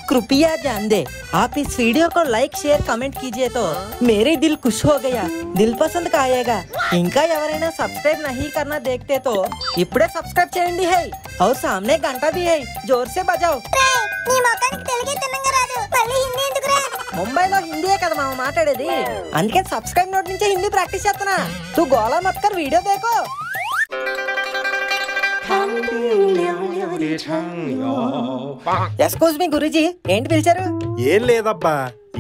कृपया जान दे आप इस वीडियो को लाइक शेयर कमेंट कीजिए तो मेरे दिल खुश हो गया दिल पसंद का आएगा इनका ఎవరైనా सब्सक्राइब नहीं करना देखते तो इప్పుడే सब्सक्राइब చేయండి है और सामने घंटा भी है जोर से बजाओ ముంబైలో హిందీయే కదా మామ మాట్లాడేది అందుకే సబ్స్క్రైబ్ నోట్ నుంచే హిందీ ప్రాక్టీస్ చేస్తున్నా తూ గోలా మత్ కర్ వీడియో देखो ఎక్స్క్యూజ్ మీ గురూజీ ఏంటి పిలిచారు ఏం లేదబ్బా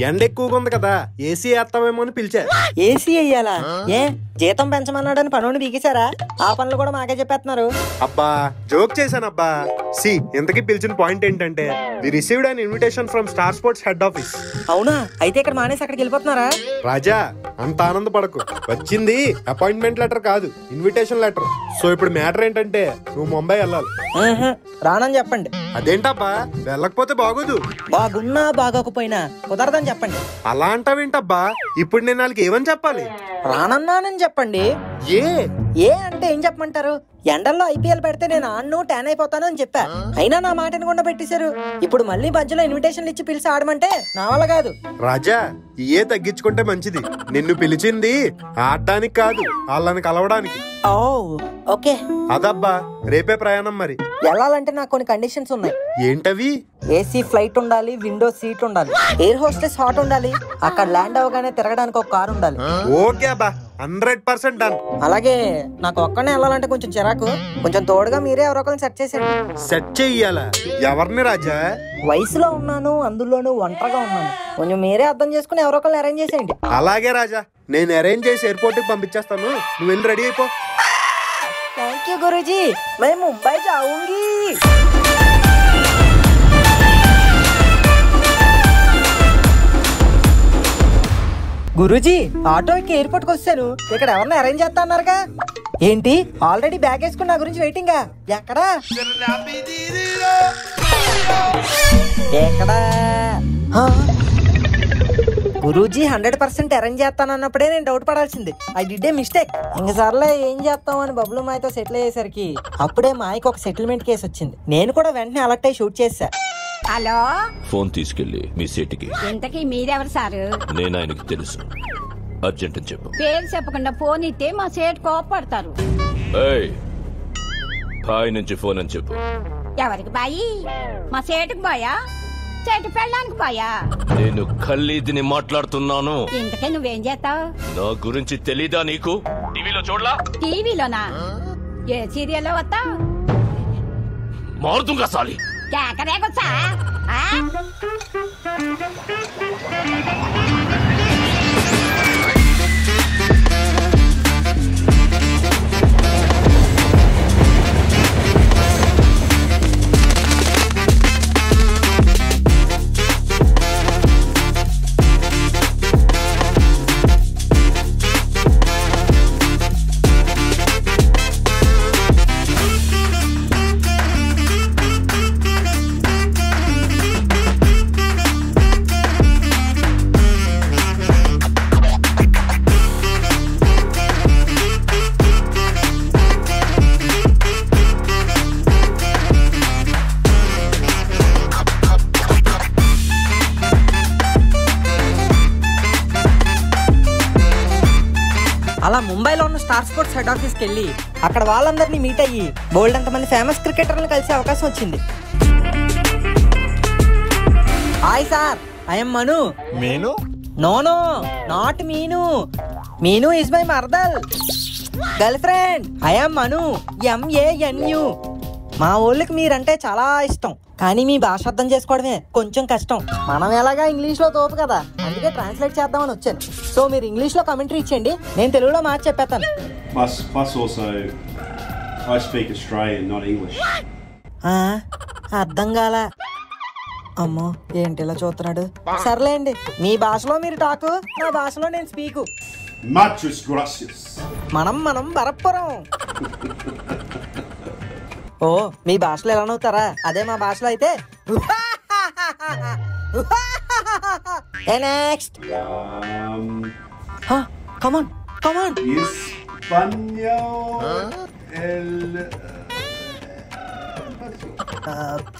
ఎండ ఎక్కువగా ఉంది కదా ఏసీ వేస్తావేమో అని పిలిచా ఏసీ వేయాలా ఏ జీతం పెంచమన్నాడని పనుని బీకేశారా ఆ పనులు కూడా మాకే చెప్పేస్తున్నారు అబ్బా జోక్ చేశానబ్బా సి ఇంతకీ పిలిచిన పాయింట్ ఏంటంటే we received an invitation from star sports head office అవునా అయితే ఇక్కడ మానేసి అక్కడికి వెళ్ళిపోతున్నారా రాజా అంత ఆనందపడకు వచ్చింది అపాయింట్మెంట్ లెటర్ కాదు ఇన్విటేషన్ లెటర్ సో ఇప్పుడు మ్యాటర్ ఏంటంటే నువ్వు ముంబై వెళ్ళాలి రానని చెప్పండి అదేంటబ్బా వెళ్ళకపోతే బాగోదు బాగున్నా బాగోకపోయినా కుదరదని చెప్పండి అలా అంటావేంటబ్బా ఇప్పుడు నేను వాళ్ళకి ఏమని చెప్పాలి రానన్నానని చెప్పండి ఏ అంటే ఏం చెప్పమంటారు ఎండల్లో ఐపీఎల్ పెడితే నేను ఆన్ను ట్యాన్ అయిపోతాను అని చెప్పా అయినా నా మాట వినకుండా పెట్టేశారు ఇప్పుడు మళ్ళీ మధ్యలో ఇన్విటేషన్లు ఇచ్చి పిలిచి ఆడమంటే నా వల్ల కాదు రాజా ఏ తగ్గించుకుంటే మంచిది నిన్ను పిలిచింది ఆడడానికి కాదు వాళ్ళని కలవడానికి ఓకే అదబ్బా రేపే ప్రయాణం మరి వెళ్ళాలంటే నాకు కొన్ని కండిషన్స్ ఉన్నాయి ఏంటవి ఏసీ ఫ్లైట్ ఉండాలి విండో సీట్ ఉండాలి ఎయిర్ హోస్టెస్ హాట్ ఉండాలి అక్కడ ల్యాండ్ అవగానే తిరగడానికి ఒక కార్ ఉండాలి ఓకే అబ్బా 100% డన్ అలాగే నాకు ఒక్కనే వెళ్ళాలంటే కొంచెం చిరాకు కొంచెం తోడుగా మీరే ఎవరొకరిని సెట్ చేసేయండి సెట్ చెయ్యాలా ఎవరిని రాజా వయసులో ఉన్నాను అందులోనూ ఒంటరిగా ఉన్నాను కొంచెం మీరే అర్థం చేసుకుని ఎవరొకరిని అరేంజ్ చేసేయండి అలాగే రాజా నేను అరేంజ్ చేసి ఎయిర్పోర్ట్ కి పంపించేస్తాను నువ్వు వెళ్ళి రెడీ అయిపో థ్యాంక్ యూ గురూజీ मैं मुंबई जाऊंगी గురూజీ ఆటోకి ఎయిర్పోర్ట్ కి వచ్చాను ఇక్కడ ఎవరిని అరేంజ్ చేస్తా అన్నారుగా ఏంటి ఆల్రెడీ బ్యాగ్ వేసుకుని నా గురించి వెయిటింగా ఎక్కడా ఎక్కడా గురూజీ 100% అరేంజ్ చేస్తానన్నప్పుడే నేను డౌట్ పడాల్సింది ఐ డిడ్ ఏ మిస్టేక్ ఇంక సర్లే ఏం చేస్తాం అని బబ్లు మాయతో సెటిల్ అయ్యేసరికి అప్పుడే మాయకి ఒక సెటిల్మెంట్ కేసు వచ్చింది నేను కూడా వెంటనే అలర్ట్ అయ్యి షూట్ చేశా హలో ఫోన్ తీసుకెళ్లి మీ సీటుకి ఇంతకీ మీరెవరు సారు నేను ఆయనకి తెలుసు అర్జెంట్ అని చెప్పు పేరు చెప్పకుండా ఫోన్ ఇస్తే మా సేటు కోపడతారు బాయ్ నుంచి ఫోన్ అని చెప్పు ఎవరికి బాయి మా సేటుకు బాయా సేటు పెళ్ళడానికి బాయా నేను ఖల్లీదిని మాట్లాడుతున్నాను ఇంతకే నువ్వేం చేస్తావు నా గురించి తెలీదా నీకు టీవీలో చూడలా టీవీలోనా ఏ సీరియల్లో వస్తావు మారుతుంగా సాలి కేకరేకొచ్చా అలా ముంబైలో ఉన్న స్టార్ స్పోర్ట్స్ హెడ్ ఆఫీస్కి వెళ్ళి అక్కడ వాళ్ళందరినీ మీట్ అయ్యి బోల్డ్ అంతమంది ఫేమస్ క్రికెటర్లను కలిసే అవకాశం వచ్చింది హాయ్ సార్ ఐఎమ్ మను మీను no not Meenu Meenu is my మర్దల్ girlfriend I'm Manu MANU మా ఊళ్ళకి మీరంటే చాలా ఇష్టం కానీ మీ భాష అర్థం చేసుకోవడమే కొంచెం కష్టం మనం ఎలాగా ఇంగ్లీష్ లో తోపు కదా అందుకే ట్రాన్స్లేట్ చేద్దామని వచ్చాను సో మీరు ఇంగ్లీష్ లో కామెంటరీ ఇచ్చేయండి నేను తెలుగులో మార్చి చెప్పేస్తాను Plus also I speak Australian, not English. అర్థం కాల అమ్మో ఏంటి ఇలా చూస్తున్నాడు సర్లేండి మీ భాషలో మీరు టాకు నా భాషలో నేను స్పీకు Muchas gracias. మనం బరప్పురం ఓ మీ భాషలో ఎలా నవ్వుతారా అదే మా భాషలో అయితే నెక్స్ట్ కమాన్ Español el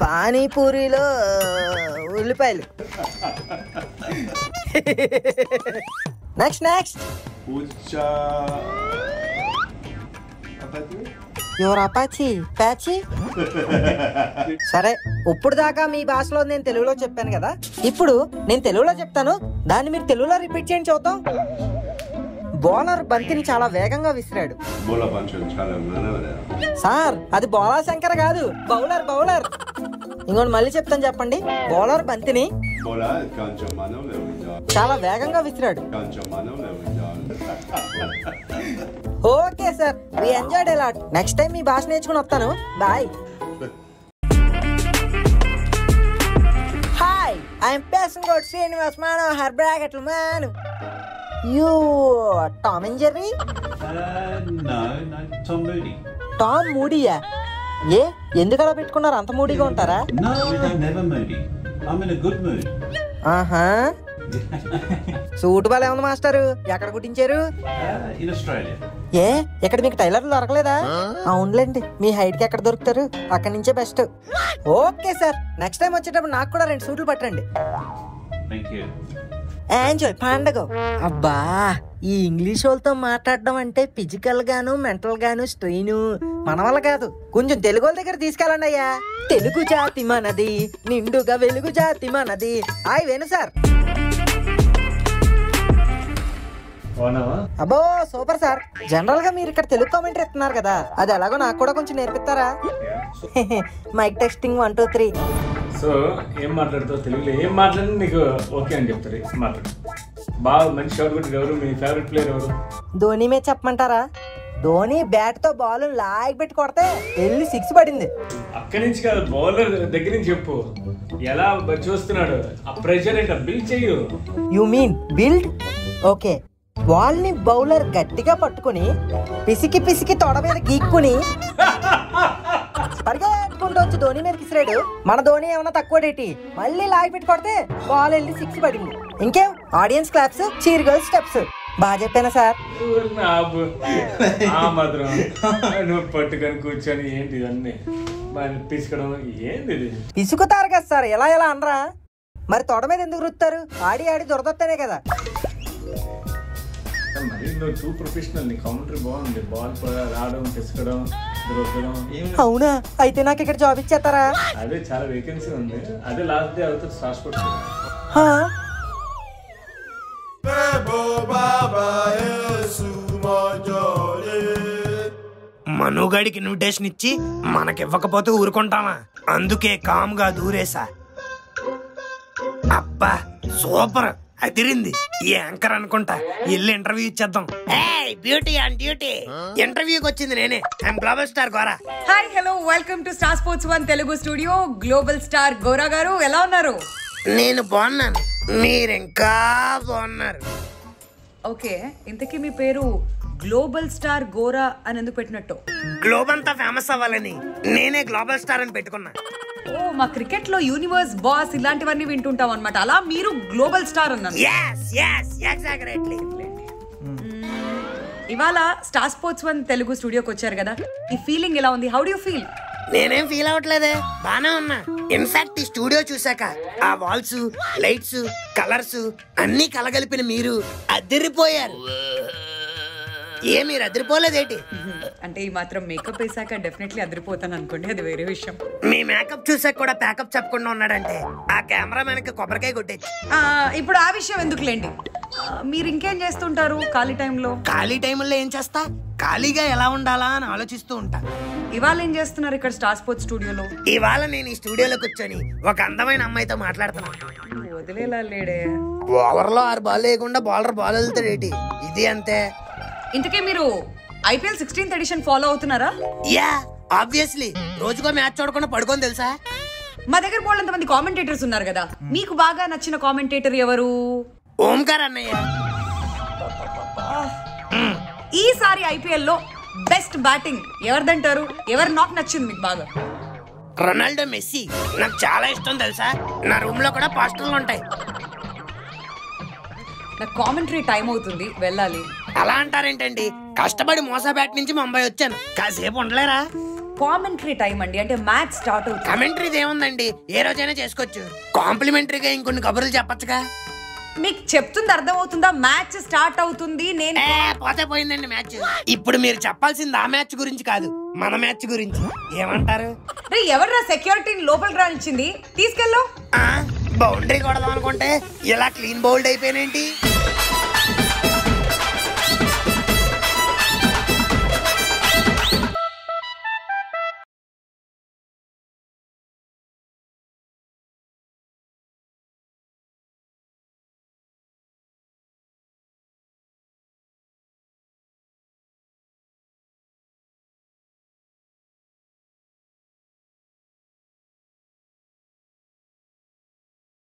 పానీపూరిలో ఉల్లిపాయలు. Next your Apache patchy. సరే, ఇప్పుడు దాకా మీ భాషలో నేను తెలుగులో చెప్పాను కదా, ఇప్పుడు నేను తెలుగులో చెప్తాను, దాన్ని మీరు తెలుగులో రిపీట్ చేయండి చూద్దాం. బౌలర్ బంతిని చాలా వేగంగా విసిరాడు. సార్, అది బౌలర్ శంకర్ కాదు, బౌలర్. ఇంకోటి మళ్ళీ చెప్తాను చెప్పండి. బౌలర్ బంతిని చాలా వేగంగా విసిరాడు. Okay sir, we enjoyed a lot. Next time మీ భాష నేర్చుకుని వస్తాను. బాయ్. హాయ్, ఐఎమ్ పేసంగోడ్ శ్రీనివాస్ మనోహర్ బ్రాకెట్లు man. You Tom and Jerry? No, Tom Moody. Tom మూడీయా? ఏ ఎందుకు అలా పెట్టుకున్నారు? అంత మూడీగా ఉంటారా? No, never moody. I'm in a good mood. ఆహా. సూట్ బాగా ఉంది మాస్టారు. ఎక్కడ కుట్టించారు? In Australia. ఏ ఇక్కడ మీకు టైలర్లు దొరకలేదా? అవునులేండి, మీ హైట్ కి ఎక్కడ దొరుకుతారు, అక్కడి నుంచే best. Okay sir, next time వచ్చేటప్పుడు నాకు కూడా 2 సూట్లు పట్టండి. Thank you. ఎంజాయ్ పండగ. అబ్బా, ఈ ఇంగ్లీష్ వాళ్ళతో మాట్లాడడం అంటే ఫిజికల్ గాను మెంటల్ గాను స్ట్రెయిన్ మన వల్ల కాదు. కొంచెం తెలుగు వాళ్ళ దగ్గర తీసుకెళ్ళండి అయ్యా. తెలుగు జాతి మనది, నిండుగా వెలుగు జాతి మనది. Hi Venu sir. అబ్బో సూపర్ సార్. జనరల్ గా మీరు ఇక్కడ తెలుగు కామెంటరీ ఇస్తున్నారు కదా, అది ఎలాగో నాకు కూడా కొంచెం నేర్పిస్తారా? Mic testing 1 2 3. సో ఏం మాట్లాడుతావు తెలుగులో? ఏం మాట్లాడి నీకు ఓకే అని చెప్తారు. మాట్లాడు. బాగా మంచి షాట్ కొట్టారు. ఎవరు మీ ఫేవరెట్ ప్లేయర్ ఎవరు? ధోని మీద చెప్పమంటారా? ధోని బ్యాట్ తో బాల్ లాగి పెట్టి కొడితే వెళ్ళి 6 పడింది. అక్కడి నుంచి కాదు, బౌలర్ దగ్గర నుంచి చెప్పు. ఎలా చూస్తున్నాడు, ఆ ప్రెషర్ ఏంటో బిల్డ్ చెయ్యు. You mean build? Okay, ball ని బౌలర్ గట్టిగా పట్టుకుని పిసికి తొడ మీద గీక్కుని పరిగెట్టుకుంటూ వచ్చి ధోని మీద కిసిరాడు. మన ధోని ఏమన్నా తక్కువ డేటి, మళ్ళీ లాగి పెట్టి కొడితే బాల్ వెళ్ళి 6 పడింది. ఇంకేం audience claps, cheer girls steps. బాగా చెప్పానా సార్? మాత్రం నువ్వు పట్టుకొని కూర్చొని ఏంటి ఇవన్నీ పిసుకడం ఏంది? పిసుకుతారు కదా సార్, ఎలా అనరా? మరి తొడ మీద ఎందుకు రుత్తారు? ఆడి దొరదొత్తనే కదా. మరి నువ్వు టూ ప్రొఫెషనల్. నీ కౌంటరీ బాగుంది. బాల్ రావడం, పిసుకడం, దొరకడం. అవునా? అయితే నాకు ఇక్కడ జాబ్ ఇచ్చేస్తారా? అదే చాలా వేకెన్సీ ఉంది. అదే లాస్ట్ డే అవుతుంది ట్రాన్స్పోర్ట్. మనుగాడికి ఇన్విటేషన్ ఇచ్చి మనకివ్వకపోతే ఊరుకుంటామా? అందుకే కామ్గా దూరేసా. అబ్బా సూపర్, అదిరింది. ఈ యాంకర్ అనుకుంటా. వెళ్ళి ఇంటర్వ్యూ ఇచ్చేద్దాం. Beauty on duty. ఇంటర్వ్యూకి వచ్చింది నేనే. I'm global star Gora. Hi, hello, welcome to star sports 1 Telugu studio. Global star Gora గారు ఎలా ఉన్నారు? నేను బాగున్నాను, మీరింకా బాగున్నారు. ఓకే, ఇంతకీ మీ పేరు గ్లోబల్ స్టార్ గోరా అని ఎందుకు పెట్టినట్టు? గ్లోబ్ అంతా ఫేమస్ అవ్వాలని నేనే గ్లోబల్ స్టార్ అని పెట్టుకున్నా. ఓ, మా క్రికెట్ లో యూనివర్స్, బాస్ ఇలాంటివన్నీ వింటుంటాం అన్నమాట. అలా మీరు గ్లోబల్ స్టార్ అన్నారు. ఇవాళ స్టార్ స్పోర్ట్స్ 1 తెలుగు స్టూడియోకి వచ్చారు కదా, ఈ ఫీలింగ్ ఎలా ఉంది? How do you feel? నేనేం ఫీల్ అవ్వట్లేదే, బానే ఉన్నా. ఇన్ఫాక్ట్ ఈ స్టూడియో చూసాక ఆ వాల్స్, లైట్స్, కలర్స్ అన్ని కలగలిపిన మీరు అదిరిపోయారు. ఏ మీరు అదిరిపోలేదేటి? అంటే ఈ మాత్రం మేకప్ వేసాక డెఫినెట్లీ అదిరిపోతాను అనుకోండి, అది వేరే విషయం. మీ మేకప్ చూసాక కూడా ప్యాకప్ చెప్పకుండా ఉన్నాడంటే ఆ కెమెరా మనకి కొబ్బరికాయ కొట్టేచ్చు. ఇప్పుడు ఆ విషయం ఎందుకులేండి. మీరు ఇంకేం చేస్తుంటారు ఖాళీ టైంలో? ఖాళీ టైంలో ఏం చేస్తా, ఖాళీగా ఎలా ఉండాలా అని ఆలోచిస్తూ ఉంటా. ఇవాళ ఏం చేస్తున్నారు ఇక్కడ స్టార్ స్పోర్ట్స్ స్టూడియోలో? ఇవాళ నేను ఈ స్టూడియోలో కూర్చొని ఒక అందమైన అమ్మాయితో మాట్లాడుతున్నా. వదిలేలా లేడే. ఓవర్లో 6 బాల్ వేయకుండా బౌలర్ బాల్ వెళ్తాడేటి, ఇది అంతే. ఇంతకీ మీరు IPL 16th ఎడిషన్ ఫాలో అవుతున్నారా? Yeah, obviously. రోజుకో మ్యాచ్ చూడకుండా పడుకొని తెలుసా. మా దగ్గర బోల్డంత మంది కామెంటేటర్స్ ఉన్నారు కదా, మీకు బాగా నచ్చిన కామెంటేటర్ ఎవరు? ఓంకార్ అన్నయ్య. ఈసారి IPL లో బెస్ట్ బ్యాటింగ్ ఎవరిదంటారు? ఎవరు నాకు నచ్చింది మీకు బాగా? రొనాల్డో, మెస్సీ నాకు చాలా ఇష్టం తెలుసా. నా రూమ్ లో కూడా పోస్టర్లు ఉంటాయి. నాకు కామెంటరీ టైం అవుతుంది, వెళ్ళాలి. అలా అంటారేంటండి? కష్టపడి మోసా బ్యాట్ నుంచి ముంబై వచ్చాను, కాసేపు ఉండలేరా? కామెంటరీ టైం అండి, అంటే మ్యాచ్ స్టార్ట్ అవుతుంది. కమెంటరీది ఏముందండి, ఏ రోజైనా చేసుకోవచ్చు. కాంప్లిమెంటరీగా ఇంకొన్ని కబుర్లు చెప్పొచ్చుగా. మీకు చెప్తుంది అర్థమవుతుందా? మ్యాచ్ స్టార్ట్ అవుతుంది. నేను పోతే పోయిందండి మ్యాచ్. ఇప్పుడు మీరు చెప్పాల్సింది ఆ మ్యాచ్ గురించి కాదు, మన మ్యాచ్ గురించి. ఏమంటారు? ఎవర్రా సెక్యూరిటీని లోపలికి రానిచ్చింది? తీసుకెళ్ళు. బౌండరీ కొడదాం అనుకుంటే ఇలా క్లీన్ బౌల్డ్ అయిపోయినేంటి?